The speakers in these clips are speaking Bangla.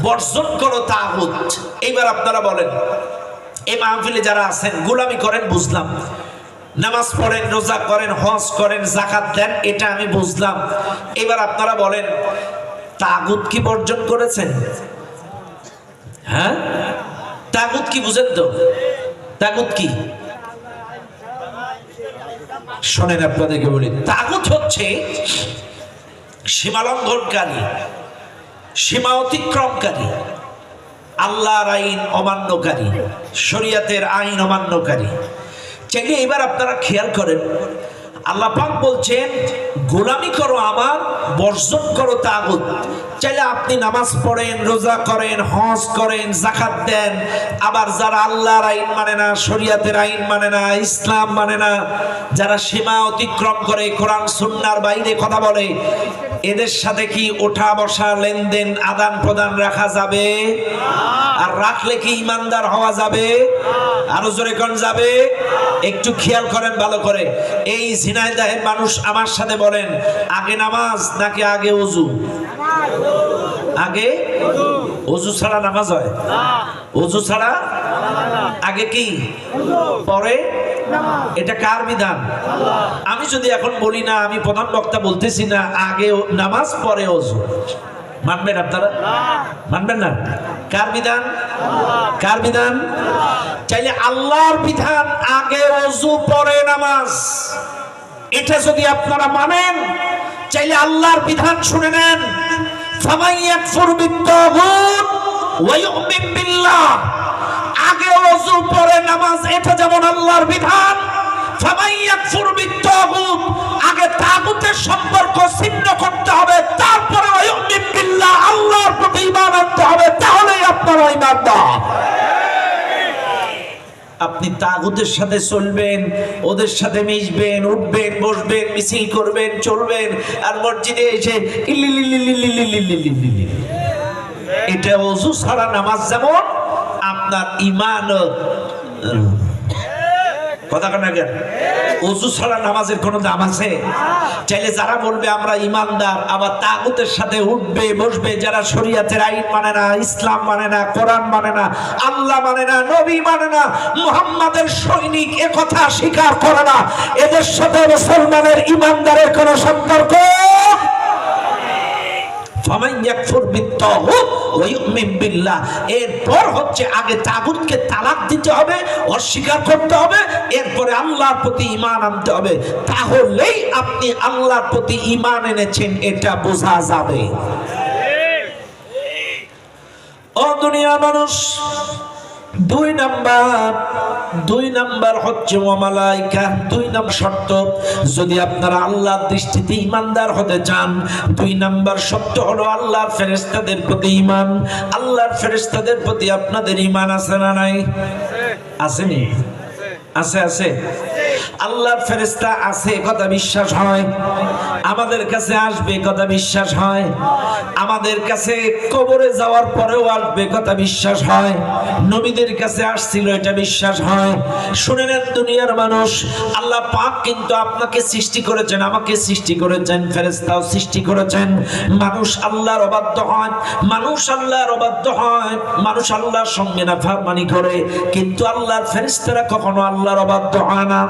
বর্জন করো তাগুত। এইবার আপনারা বলেন, এই মাহফিলে যারা আছেন গোলামি করেন বুঝলাম, নামাজ পড়েন, রোজা করেন, হজ করেন, যাকাত দেন, এটা আমি বুঝলাম। এবার আপনারা বলেন তাগুত কি বর্জন করেছেন? হ্যাঁ, তাগুত কি বুঝেন তো? তাগুত কি শোনেন, আপনাদেরকে বলি, তাগুত হচ্ছে সীমালঙ্ঘনকারী, সীমা অতিক্রমকারী, আল্লাহর আইন অমান্যকারী, শরীয়তের আইন অমান্যকারী। চাইলে এবার আপনারা খেয়াল করেন, আল্লাহ পাক বলছেন গোলামি করো আমার, বর্জন করো তাগুত। চাইলে আপনি নামাজ পড়েন, রোজা করেন, হজ করেন, যাকাত দেন, আবার যারা আল্লাহর আইন মানে না, শরীয়তের আইন মানে না, ইসলাম মানে না, যারা সীমা অতিক্রম করে, কোরআন সুন্নাহর বাইরে কথা বলে, এদের সাথে কি ওঠা বসা, লেনদেন, আদান প্রদান রাখা যাবে? আর রাখলে কি ইমানদার হওয়া যাবে? আরো জোরে কোন যাবে? একটু খেয়াল করেন ভালো করে। এই ঝিনাইদহের মানুষ আমার সাথে বলেন, আগে নামাজ নাকি আগে ওযু? আগে ওযু ছাড়া নামাজ হয়? ওযু ছাড়া আগে কি, পরে? এটা কার বিধান? আমি যদি এখন বলি না, আমি প্রধান বক্তা বলতেছি না, আগে নামাজ পরে ওযু, মানবেন আপনারা? মানবেন না? কার বিধান? কার বিধান? চাইলে আল্লাহর বিধান আগে ওযু পরে নামাজ, এটা যদি আপনারা মানেন, চাইলে আল্লাহর বিধান শুনে নেন। ফামান ইয়াকফুর বিত-তাগুত ওয়া ইউমিন বিল্লাহ, আগে ওযু পরে নামাজ, এটা যেমন আল্লাহর বিধান। ফামান ইয়াকফুর বিত-তাগুত, আগে তাগুতের সম্পর্ক ছিন্ন করতে হবে, তারপরে ওয়া ইউমিন বিল্লাহ, আল্লাহর প্রতি ঈমান আনতে হবে, তাহলেই আপনারা ঈমানদার। আপনি তাগুতের সাথে চলবেন, ওদের সাথে মিশবেন, উঠবেন, বসবেন, মিছিল করবেন, চলবেন, আর মসজিদে এসে এটা ওযু ছাড়া নামাজ যেমন, আপনার ঈমান, কথা কেন কেন, ওযু ছাড়া নামাজের কোনো দাম আছে? চাইলে যারা বলবে আমরা ঈমানদার, আবার তাগুতের সাথে উঠবে বসবে, যারা শরীয়তের আইন মানে না, ইসলাম মানে না, কোরআন মানে না, আল্লাহ মানে না, নবী মানে না, মুহাম্মাদের সৈনিক, এ কথা স্বীকার করে না, এদের সাথে মুসলমানের ঈমানদারের কোনো সম্পর্ক। ফামান ইয়াকফুর বিত-তাগুত ওয়া ইউমিন বিল্লাহ, এরপর হচ্ছে আগে তাগুতকে তালাক দিতে হবে, অস্বীকার করতে হবে, এরপরে আল্লাহর প্রতি ঈমান আনতে হবে, তাহলেই আপনি আল্লাহর প্রতি ঈমান এনেছেন, এটা বোঝা যাবে। ও দুনিয়ার মানুষ, দুই নাম্বার হচ্ছে ওয়া মালাইকা, 2 নম্বর শর্ত, যদি আপনারা আল্লাহর দৃষ্টিতে ঈমানদার হতে চান, 2 নম্বর শর্ত হলো আল্লাহর ফেরেশতাদের প্রতি ঈমান। আল্লাহর ফেরেশতাদের প্রতি আপনাদের ঈমান আছে না নাই? আসেনি? আছে, আছে। আল্লাহর ফেরেশতা আছে কথা বিশ্বাস হয়, আমাদের কাছে আসবে কথা বিশ্বাস হয়, আমাদের কাছে কবরে যাওয়ার পরেও আসবে কথা বিশ্বাস হয়, নবীদের কাছে আসছিল এটা বিশ্বাস হয়। শুনে নেন দুনিয়ার মানুষ, আল্লাহ পাক কিন্তু আপনাকে সৃষ্টি করেছেন, আমাকে সৃষ্টি করেছেন, ফেরেশতাও সৃষ্টি করেছেন। মানুষ আল্লাহর অবাধ্য হয়, মানুষ আল্লাহর অবাধ্য হয়, মানুষ আল্লাহর সঙ্গে নাফরমানি করে, কিন্তু আল্লাহর ফেরেশতারা কখনো আল্লাহর অবাধ্য হয় না।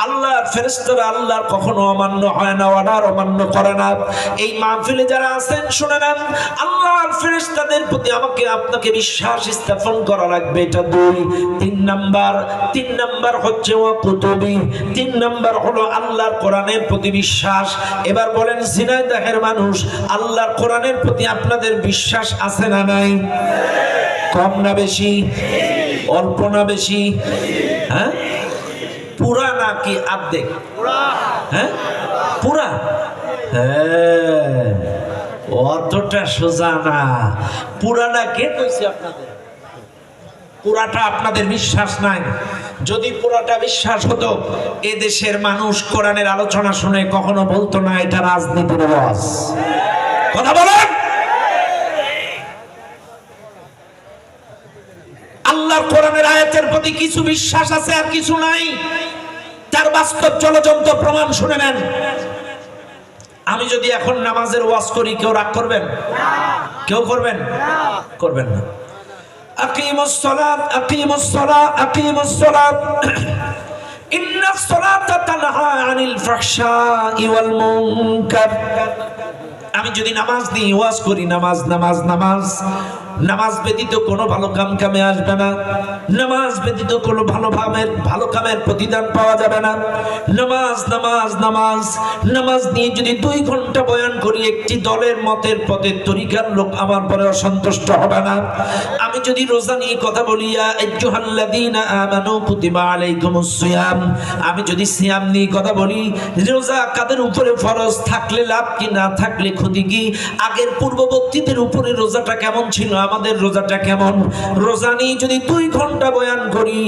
আল্লাহর ফেরেশতারা আল্লাহর কখনো অমান্য হয় না, অর্ডার অমান্য করে না। এই মাহফিলে যারা আছেন শুনে নেন, আল্লাহর ফেরেশতাদের প্রতি আমাকে আপনাকে বিশ্বাস স্থাপন করা লাগবে, এটা 2। 3 নাম্বার হচ্ছে ওয়া কুতুবি, 3 নাম্বার হলো আল্লাহর কোরআনের প্রতি বিশ্বাস। এবার বলেন ঝিনাইদহের মানুষ, আল্লাহর কোরআনের প্রতি আপনাদের বিশ্বাস আছে না নাই? কম না বেশি? অল্প না বেশি? হ্যাঁ, পুরা নাকি অর্ধেক? হ্যাঁ, পুরা। হ্যাঁ, অতটা সোজা না। পুরাটা কে কইছে আপনাদের? পুরাটা আপনাদের বিশ্বাস নাই। যদি পুরাটা বিশ্বাস হতো, এ দেশের মানুষ কোরআনের আলোচনা শুনে কখনো বলতো না এটা রাজনীতির ওয়াজ। কথা বলেন। আল্লাহর কোরআনের আয়াতের প্রতি কিছু বিশ্বাস আছে আর কিছু নাই, তার বাস্তব জলজন্ত প্রমাণ শুনে নেন। আমি যদি এখন নামাজের ওয়াজ করি, কেউ রাগ করবেন? কেউ করবেন করবেন না। আকিমুস সালাত আকিমুস সালাত আকিমুস সালাত ইন্নাস সালাতা তানহা আনিল ফাহশাই ওয়াল মুনকার। আমি যদি নামাজ নিয়ে ওয়াজ করি, নামাজ নামাজ নামাজ, নামাজ ব্যতীত কোনো ভালো কামে আসবে না, নামাজ ব্যতীত কোনো ভালো কামের প্রতিদান পাওয়া যাবে না। নামাজ নামাজ নামাজ, নামাজ নিয়ে যদি 2 ঘন্টা বয়ান করি, একটি দলের মতের পথের তরিকার লোক আমার পরে অসন্তুষ্ট হবে না। আমি যদি রোজা নিয়ে কথা বলি, ইয়া আইয়ুহাল্লাযীনা আমানু কুতিবা আলাইকুমুস সিয়াম, আমি যদি সিয়াম নিয়ে কথা বলি, রোজা কাদের উপরে ফরজ, থাকলে লাভ কি না থাকলে ক্ষতি কি, আগের পূর্ববর্তীদের উপরে রোজাটা কেমন ছিল, আমাদের রোজাটা কেমন, রোজা নিয়ে যদি 2 ঘন্টা বয়ান করি,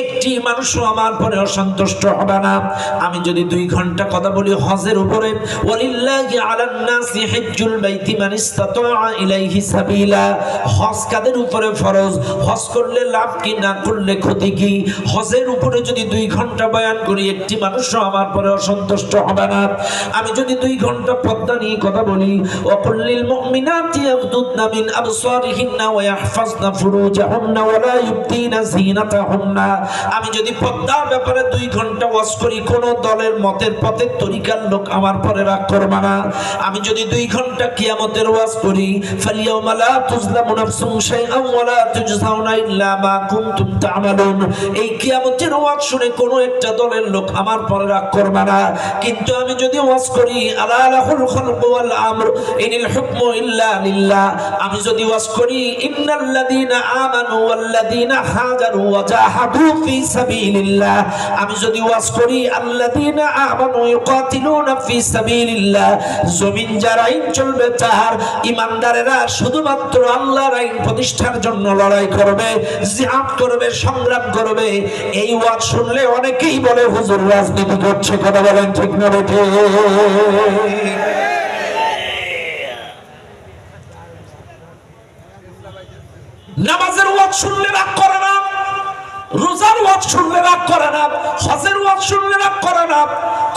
একটি মানুষও আমার পরে অসন্তুষ্ট হবে না। আমি যদি 2 ঘন্টা কথা বলি হজের উপরে, ওয়ালিল্লাহি আলান নাসি হিজ্জুল বাইতি মান ইসতাতাআ ইলাইহি সাবিলা, হজ কাদের উপরে ফরজ, হজ করলে লাভ কি না করলে ক্ষতি কি, হজের উপরে যদি 2 ঘন্টা বয়ান করি, একটি মানুষও আমার পরে অসন্তুষ্ট হবে না। আমি যদি 2 ঘন্টা পর্দা নিয়ে কথা বলি, ওয়াকুল্লিল মুমিনাতি ইয়াগদুদনা মিন আবসারিহিন্না ওয়া ইয়াহফাজনা ফুরুজাহুন্না ওয়া লা ইউবদিনা যিনাতাহুন্না, আমি যদি পর্দার ব্যাপারে 2 ঘন্টা ওয়াজ করি, কোন দলের মতের পথের তরিকার লোক আমার পরে রাগ করবে না। আমি যদি 2 ঘন্টা কিয়ামতের ওয়াজ করি, ফালিয়াউমা লা তুজলামু নাফসুন শাইআন ওয়া লা তুজজাউনা ইল্লা মা কুনতুম তা'মালুন, এই কিয়ামতের ওয়াজ শুনে কোন একটা দলের লোক আমার পরে রাগ করবে না। কিন্তু আমি যদি ওয়াজ করি, আলা লাহুল খালকু ওয়াল আমর ইনিল হুকমু ইল্লা লিল্লাহ, আমি যদি ওয়াজ করি, ইন্নাল্লাযীনা আমানু ওয়াল্লাযীনা হাজারু ওয়া জাহাদু ফি সাবিলিল্লাহ, আমি যদি ওয়াজ করি, আল্লাযীনা আমানু ইউকাতিলুনা ফি সাবিলিল্লাহ, জমিন যার আইন চলবে তার ঈমানদারেরা শুধুমাত্র আল্লাহর আইন প্রতিষ্ঠার জন্য লড়াই করবে, জিহাদ করবে, সংগ্রাম করবে। এই ওয়াজ শুনলে অনেকেই বলে হুজুর রাজনীতি করছে, কথা বলেন ঠিক না বেঠিক? নামাজের ওয়াজ শুনলে রাগ করে না, রোজার ওয়াজ শুনলে রাগ করে না, হজের ওয়াজ শুনলে রাগ করে না,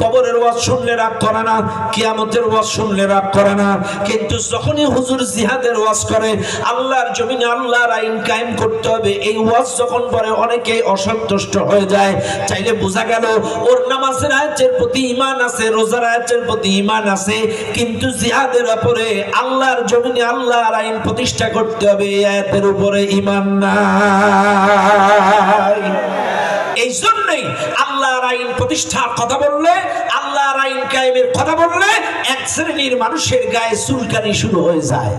কবরের ওয়াজ শুনলে রাগ করে না, কিয়ামতের ওয়াজ শুনলে রাগ করে না। কিন্তু যখনই হুজুর জিহাদের ওয়াজ করে, আল্লাহর জমিনে আল্লাহর আইন কায়েম করতে হবে, এই ওয়াজ যখন পরে অনেকে অসন্তুষ্ট হয়ে যায়। চাইলে বোঝা গেল ওর নামাজের আয়াতের প্রতি ঈমান আছে, রোজার আয়াতের প্রতি ঈমান আছে, কিন্তু জিহাদের উপরে আল্লাহর জমিনে আল্লাহর আইন প্রতিষ্ঠা করতে হবে, এই আয়াতের উপরে ঈমান নাই। এই জন্যই আল্লাহর আইন প্রতিষ্ঠার কথা বললে, আল্লাহর আইন কায়েমের কথা বললে, এক শ্রেণীর মানুষের গায়ে চুলকানি শুরু হয়ে যায়।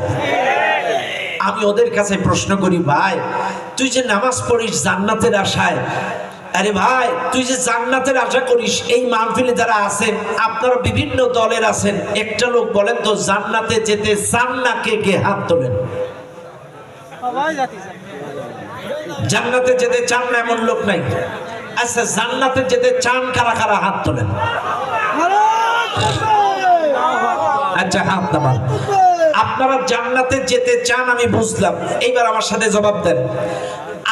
আমি ওদের কাছে প্রশ্ন করি, ভাই তুই যে নামাজ পড়িস জান্নাতের আশায়, আরে ভাই তুই যে জান্নাতের আশা করিস, এই মাহফিলে যারা আছেন আপনারা বিভিন্ন দলের আছেন, একটা লোক বলেন তো জান্নাতে যেতে চান না, কে হাত তোলেন? জান্নাতে যেতে চান না এমন লোক নাই? আচ্ছা জান্নাতে যেতে চান কারা কারা, হাত তোলেন। আচ্ছা হাত নামান। আপনারা জান্নাতে যেতে চান আমি বুঝলাম, এইবার আমার সাথে জবাব দেন।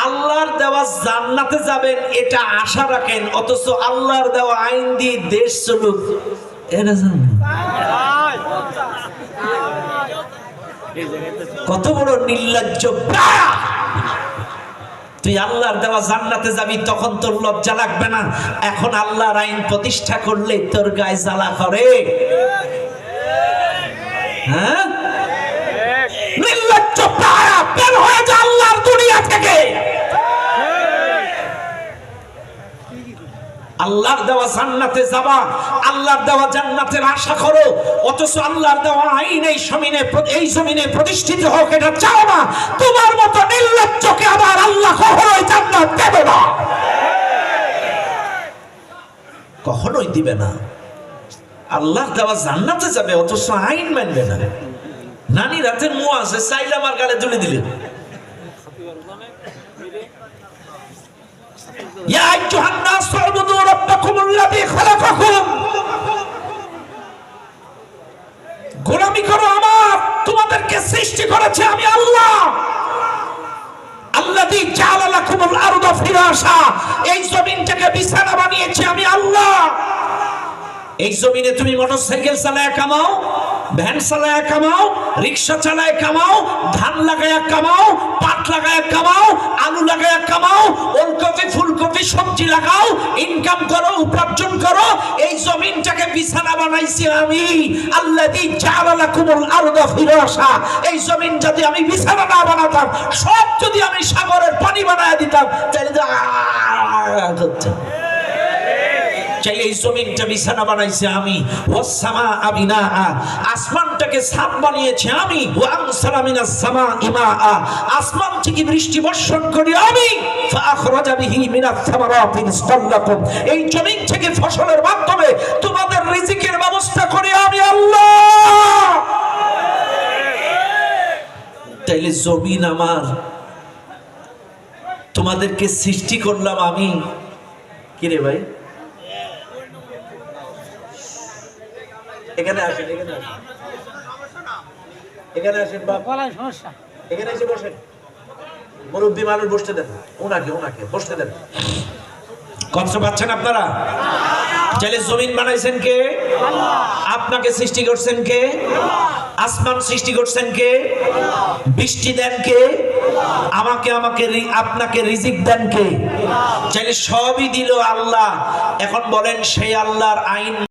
আল্লাহর দেওয়া জান্নাতে যাবেন এটা আশা রাখেন, অথচ আল্লাহর দেওয়া আইন দিয়ে দেশ চলুক এটা জানেন? কত বড় নির্লজ্জ! তুই আল্লাহর দেওয়া জান্নাতে যাবি, তখন তোর লজ্জা লাগবে না? এখন আল্লাহর আইন প্রতিষ্ঠা করলে তোর গায়ে জ্বালা করে। হ্যাঁ, নির্লজ্জ প্রায় বের হয়ে যা আল্লাহর দুনিয়া থেকে। আল্লাহর দেওয়া জান্নাতে যাবা, আল্লাহর দেওয়া জান্নাতের আশা করো, অথচ আল্লাহর দেওয়া আইন এই জমিনে প্রতিষ্ঠিত হোক এটা চাও না। তোমার মতো নির্লজ্জকে আবার আল্লাহ কখনোই জান্নাত দেবে না, কখনোই দিবে না। আল্লাহর দেওয়া জান্নাতে যাবে, অথচ আইন মানবে না। নানি রাতের মুয়া আছে, চাইলে আমার গালে তুলে দিলেন। ইয়া আইয়ুহান নাস উবুদু রাব্বাকুমুল্লাযী খালাকাকুম, গোলামি করো আমার, তোমাদেরকে সৃষ্টি করেছে আমি আল্লাহ। আল্লাযী জাআলা লাকুমুল আরদা ফিরাশা, এই জমিনটাকে বিছানা বানিয়েছি আমি আল্লাহ। এই জমিনে তুমি মোটরসাইকেল চালায় কামাও, ভ্যান চালায় কামাও, রিক্সা চালায় কামাও, ধান লাগায় কামাও, পাট লাগায় কামাও, আলু লাগায় কামাও, ওলকপি ফুলকপি সবজি লাগাও, ইনকাম করো, উপার্জন করো। এই জমিনটাকে বিছানা বানাইছি আমি, আল্লাযী জাআলা লাকুমুল আরদা ফিরাশা। এই জমিন যদি আমি বিছানা না বানাতাম, সব যদি আমি সাগরের পানি বানায় দিতাম, তাহলে তো করতে চাইলে এই জমিনটা বিছানা বানাইছে আমি। ওয়াসসামা আবিনা, আসমানটাকে ছাদ বানিয়েছে আমি। ওয়ানসালা মিনাস সামাই মা, আসমান থেকে বৃষ্টি বর্ষণ করি আমি। ফাআখরাজা বিহি মিনাস সামারাতি রিজকান লাকুম, এই জমিন থেকে ফসলের মাধ্যমে তোমাদের রিজিকের ব্যবস্থা করি আমি আল্লাহ। তাইলে জমিন আমার, তোমাদেরকে সৃষ্টি করলাম আমি। কি রে ভাই, এখানে আসেন, এখানে আসেন, এখানে আসেন বাপ, এখানে এসে বসেন। মুরব্বী মানুষ বসতে দেন, ওনাকে ওনাকে বসতে দেন। কষ্ট পাচ্ছেন আপনারা? চাইলে জমিন বানাইছেন কে? আপনাকে সৃষ্টি করছেন কে? আসমান সৃষ্টি করছেন কে? বৃষ্টি দেন কে? আমাকে আপনাকে রিজিক দেন কে? চাইলে সবই দিল আল্লাহ। এখন বলেন সেই আল্লাহর আইন